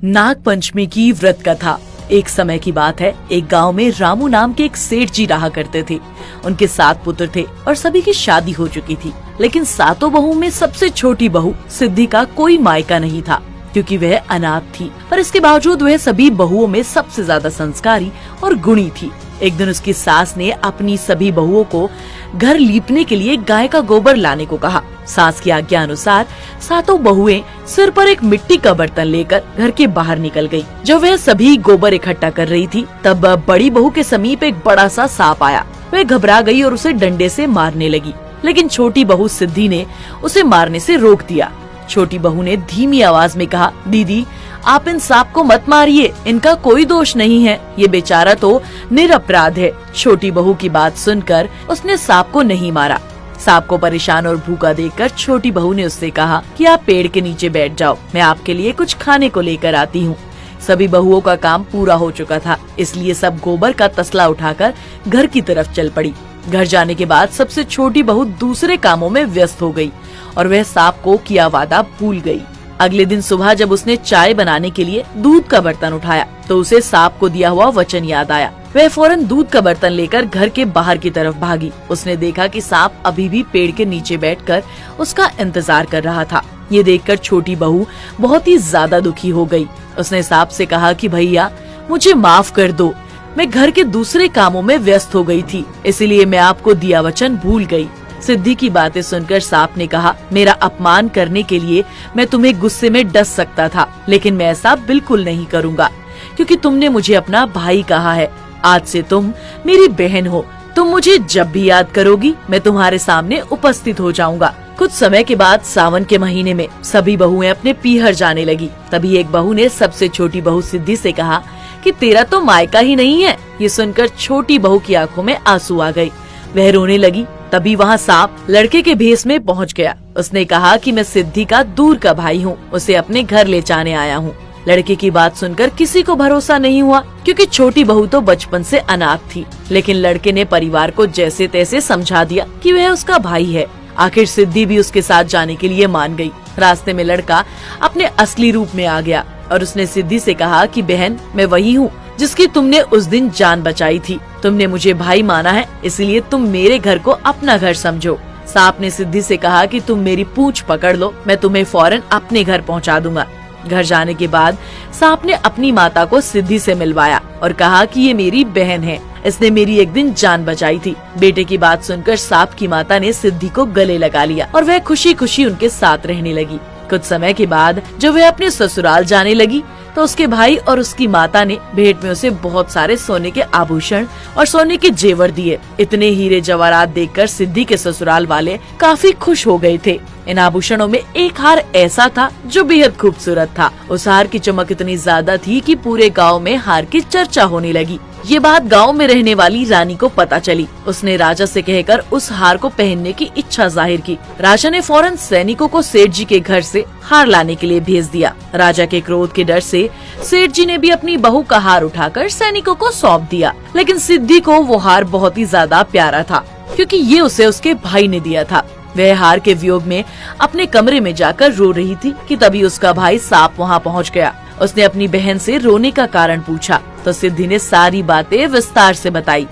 नाग पंचमी की व्रत कथा। एक समय की बात है, एक गांव में रामू नाम के एक सेठ जी रहा करते थे। उनके 7 पुत्र थे और सभी की शादी हो चुकी थी, लेकिन 7 बहुओं में सबसे छोटी बहू सिद्धि का कोई मायका नहीं था, क्योंकि वह अनाथ थी। पर इसके बावजूद वह सभी बहुओं में सबसे ज्यादा संस्कारी और गुणी थी। एक दिन उसकी सास ने अपनी सभी बहुओं को घर लीपने के लिए गाय का गोबर लाने को कहा। सास की आज्ञा अनुसार 7 बहुएं सिर पर एक मिट्टी का बर्तन लेकर घर के बाहर निकल गयी। जब वह सभी गोबर इकट्ठा कर रही थी, तब बड़ी बहू के समीप एक बड़ा सा सांप आया। वह घबरा गई और उसे डंडे से मारने लगी, लेकिन छोटी बहू सिद्धि ने उसे मारने से रोक दिया। छोटी बहू ने धीमी आवाज में कहा, दीदी आप इन सांप को मत मारिए, इनका कोई दोष नहीं है, ये बेचारा तो निरपराध है। छोटी बहू की बात सुनकर उसने सांप को नहीं मारा। सांप को परेशान और भूखा देखकर छोटी बहू ने उससे कहा कि आप पेड़ के नीचे बैठ जाओ, मैं आपके लिए कुछ खाने को लेकर आती हूँ। सभी बहुओं का काम पूरा हो चुका था, इसलिए सब गोबर का तसला उठाकर घर की तरफ चल पड़ी। घर जाने के बाद सबसे छोटी बहू दूसरे कामों में व्यस्त हो गई और वह सांप को किया वादा भूल गई। अगले दिन सुबह जब उसने चाय बनाने के लिए दूध का बर्तन उठाया, तो उसे सांप को दिया हुआ वचन याद आया। वह फौरन दूध का बर्तन लेकर घर के बाहर की तरफ भागी। उसने देखा कि सांप अभी भी पेड़ के नीचे बैठकर उसका इंतजार कर रहा था। ये देखकर छोटी बहू बहुत ही ज्यादा दुखी हो गई। उसने सांप से कहा कि भैया मुझे माफ कर दो, मैं घर के दूसरे कामों में व्यस्त हो गई थी, इसलिए मैं आपको दिया वचन भूल गई। सिद्धि की बातें सुनकर सांप ने कहा, मेरा अपमान करने के लिए मैं तुम्हें गुस्से में डस सकता था, लेकिन मैं ऐसा बिल्कुल नहीं करूँगा, क्योंकि तुमने मुझे अपना भाई कहा है। आज से तुम मेरी बहन हो, तुम मुझे जब भी याद करोगी मैं तुम्हारे सामने उपस्थित हो जाऊंगा। कुछ समय के बाद सावन के महीने में सभी बहुएं अपने पीहर जाने लगी। तभी एक बहू ने सबसे छोटी बहू सिद्धि से कहा कि तेरा तो मायका ही नहीं है। ये सुनकर छोटी बहू की आंखों में आंसू आ गए, वह रोने लगी। तभी वहाँ सांप लड़के के भेष में पहुँच गया। उसने कहा कि मैं सिद्धि का दूर का भाई हूँ, उसे अपने घर ले जाने आया हूँ। लड़के की बात सुनकर किसी को भरोसा नहीं हुआ, क्योंकि छोटी बहू तो बचपन से अनाथ थी। लेकिन लड़के ने परिवार को जैसे तैसे समझा दिया कि वह उसका भाई है। आखिर सिद्धि भी उसके साथ जाने के लिए मान गई। रास्ते में लड़का अपने असली रूप में आ गया और उसने सिद्धि से कहा कि बहन मैं वही हूँ जिसकी तुमने उस दिन जान बचाई थी। तुमने मुझे भाई माना है, इसलिए तुम मेरे घर को अपना घर समझो। सांप ने सिद्धि से कहा कि तुम मेरी पूंछ पकड़ लो, मैं तुम्हें फौरन अपने घर पहुंचा दूंगा। घर जाने के बाद सांप ने अपनी माता को सिद्धि से मिलवाया और कहा कि ये मेरी बहन है, इसने मेरी एक दिन जान बचाई थी। बेटे की बात सुनकर सांप की माता ने सिद्धि को गले लगा लिया और वह खुशी खुशी उनके साथ रहने लगी। कुछ समय के बाद जब वह अपने ससुराल जाने लगी, तो उसके भाई और उसकी माता ने भेंट में उसे बहुत सारे सोने के आभूषण और सोने के जेवर दिए। इतने हीरे जवाहरात देखकर सिद्धि के ससुराल वाले काफी खुश हो गए थे। इन आभूषणों में एक हार ऐसा था जो बेहद खूबसूरत था। उस हार की चमक इतनी ज्यादा थी कि पूरे गांव में हार की चर्चा होने लगी। ये बात गांव में रहने वाली रानी को पता चली। उसने राजा से कहकर उस हार को पहनने की इच्छा जाहिर की। राजा ने फौरन सैनिकों को सेठ जी के घर से हार लाने के लिए भेज दिया। राजा के क्रोध के डर से सेठ जी ने भी अपनी बहू का हार उठाकर सैनिकों को सौंप दिया। लेकिन सिद्धि को वो हार बहुत ही ज्यादा प्यारा था, क्योंकि ये उसे उसके भाई ने दिया था। वह हार के वियोग में अपने कमरे में जाकर रो रही थी कि तभी उसका भाई सांप वहाँ पहुँच गया। उसने अपनी बहन से रोने का कारण पूछा, तो सिद्धि ने सारी बातें विस्तार से बताई।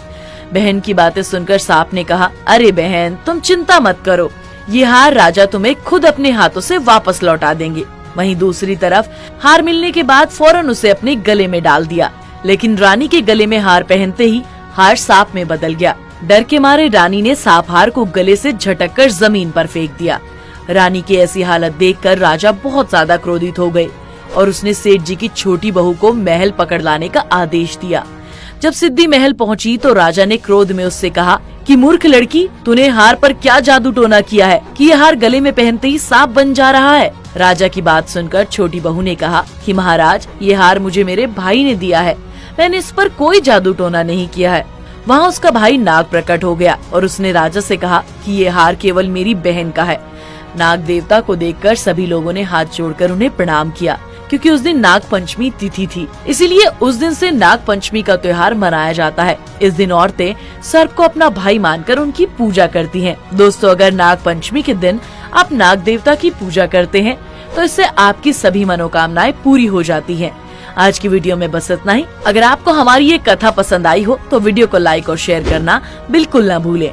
बहन की बातें सुनकर सांप ने कहा, अरे बहन तुम चिंता मत करो, ये हार राजा तुम्हें खुद अपने हाथों से वापस लौटा देंगे। वहीं दूसरी तरफ हार मिलने के बाद फौरन उसे अपने गले में डाल दिया, लेकिन रानी के गले में हार पहनते ही हार सांप में बदल गया। डर के मारे रानी ने सांप हार को गले से झटक कर जमीन पर फेंक दिया। रानी की ऐसी हालत देखकर राजा बहुत ज्यादा क्रोधित हो गए और उसने सेठ जी की छोटी बहू को महल पकड़ लाने का आदेश दिया। जब सिद्धि महल पहुंची तो राजा ने क्रोध में उससे कहा कि मूर्ख लड़की, तूने हार पर क्या जादू टोना किया है कि ये हार गले में पहनते ही सांप बन जा रहा है। राजा की बात सुनकर छोटी बहू ने कहा कि महाराज ये हार मुझे मेरे भाई ने दिया है, मैंने इस पर कोई जादू टोना नहीं किया है। वहाँ उसका भाई नाग प्रकट हो गया और उसने राजा से कहा कि ये हार केवल मेरी बहन का है। नाग देवता को देखकर सभी लोगों ने हाथ जोड़कर उन्हें प्रणाम किया, क्योंकि उस दिन नाग पंचमी तिथि थी, इसीलिए उस दिन से नाग पंचमी का त्योहार मनाया जाता है। इस दिन औरतें सर्प को अपना भाई मानकर उनकी पूजा करती हैं। दोस्तों, अगर नाग पंचमी के दिन आप नाग देवता की पूजा करते हैं तो इससे आपकी सभी मनोकामनाएं पूरी हो जाती हैं। आज की वीडियो में बस इतना ही। अगर आपको हमारी ये कथा पसंद आई हो तो वीडियो को लाइक और शेयर करना बिल्कुल न भूलें।